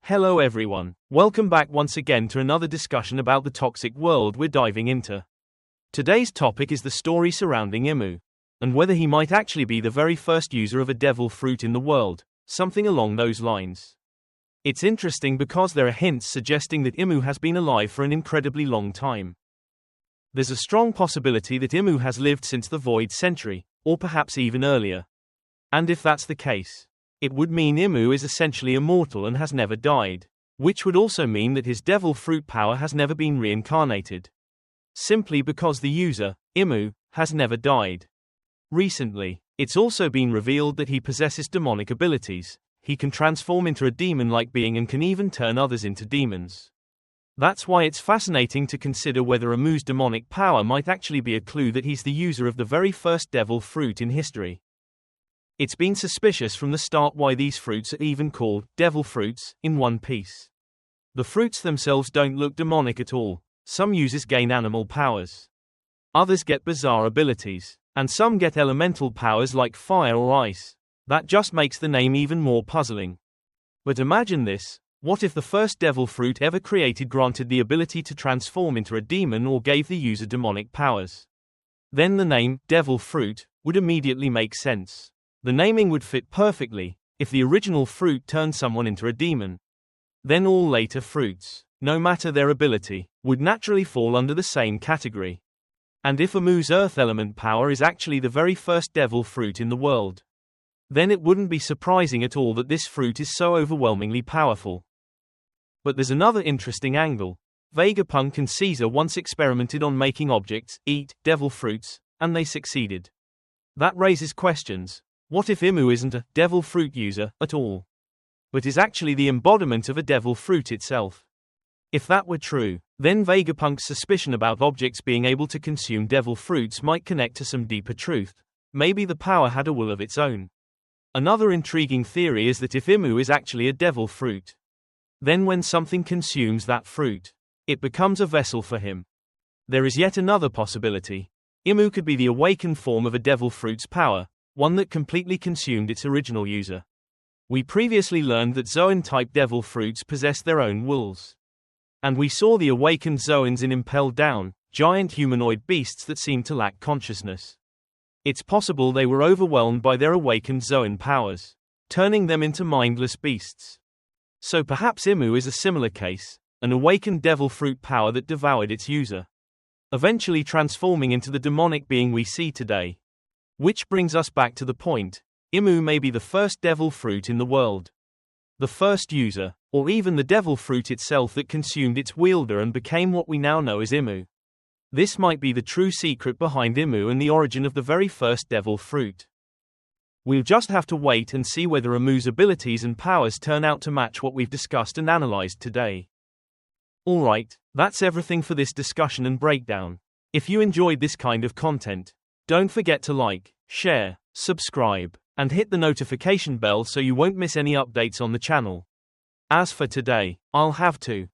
Hello everyone. Welcome back once again to another discussion about the toxic world we're diving into. Today's topic is the story surrounding Imu, and whether he might actually be the very first user of a devil fruit in the world, something along those lines. It's interesting because there are hints suggesting that Imu has been alive for an incredibly long time. There's a strong possibility that Imu has lived since the Void Century, or perhaps even earlier. And if that's the case, it would mean Imu is essentially immortal and has never died, which would also mean that his devil fruit power has never been reincarnated. Simply because the user, Imu, has never died. Recently, it's also been revealed that he possesses demonic abilities. He can transform into a demon-like being and can even turn others into demons. That's why it's fascinating to consider whether Imu's demonic power might actually be a clue that he's the user of the very first devil fruit in history. It's been suspicious from the start why these fruits are even called devil fruits in One Piece. The fruits themselves don't look demonic at all. Some users gain animal powers. Others get bizarre abilities, and some get elemental powers like fire or ice. That just makes the name even more puzzling. But imagine this, what if the first devil fruit ever created granted the ability to transform into a demon or gave the user demonic powers? Then the name, devil fruit, would immediately make sense. The naming would fit perfectly. If the original fruit turned someone into a demon, then all later fruits, no matter their ability, would naturally fall under the same category. And if Imu's earth element power is actually the very first devil fruit in the world, then it wouldn't be surprising at all that this fruit is so overwhelmingly powerful. But there's another interesting angle. Vegapunk and Caesar once experimented on making objects eat devil fruits, and they succeeded. That raises questions. What if Imu isn't a devil fruit user at all, but is actually the embodiment of a devil fruit itself? If that were true, then Vegapunk's suspicion about objects being able to consume devil fruits might connect to some deeper truth. Maybe the power had a will of its own. Another intriguing theory is that if Imu is actually a devil fruit, then when something consumes that fruit, it becomes a vessel for him. There is yet another possibility. Imu could be the awakened form of a devil fruit's power, one that completely consumed its original user. We previously learned that Zoan-type devil fruits possess their own wills. And we saw the awakened Zoans in Impel Down, giant humanoid beasts that seem to lack consciousness. It's possible they were overwhelmed by their awakened Zoan powers, turning them into mindless beasts. So perhaps Imu is a similar case, an awakened devil fruit power that devoured its user, eventually transforming into the demonic being we see today. Which brings us back to the point, Imu may be the first devil fruit in the world. The first user, or even the devil fruit itself that consumed its wielder and became what we now know as Imu. This might be the true secret behind Imu and the origin of the very first devil fruit. We'll just have to wait and see whether Imu's abilities and powers turn out to match what we've discussed and analyzed today. Alright, that's everything for this discussion and breakdown. If you enjoyed this kind of content, don't forget to like, share, subscribe, and hit the notification bell so you won't miss any updates on the channel. As for today, I'll have to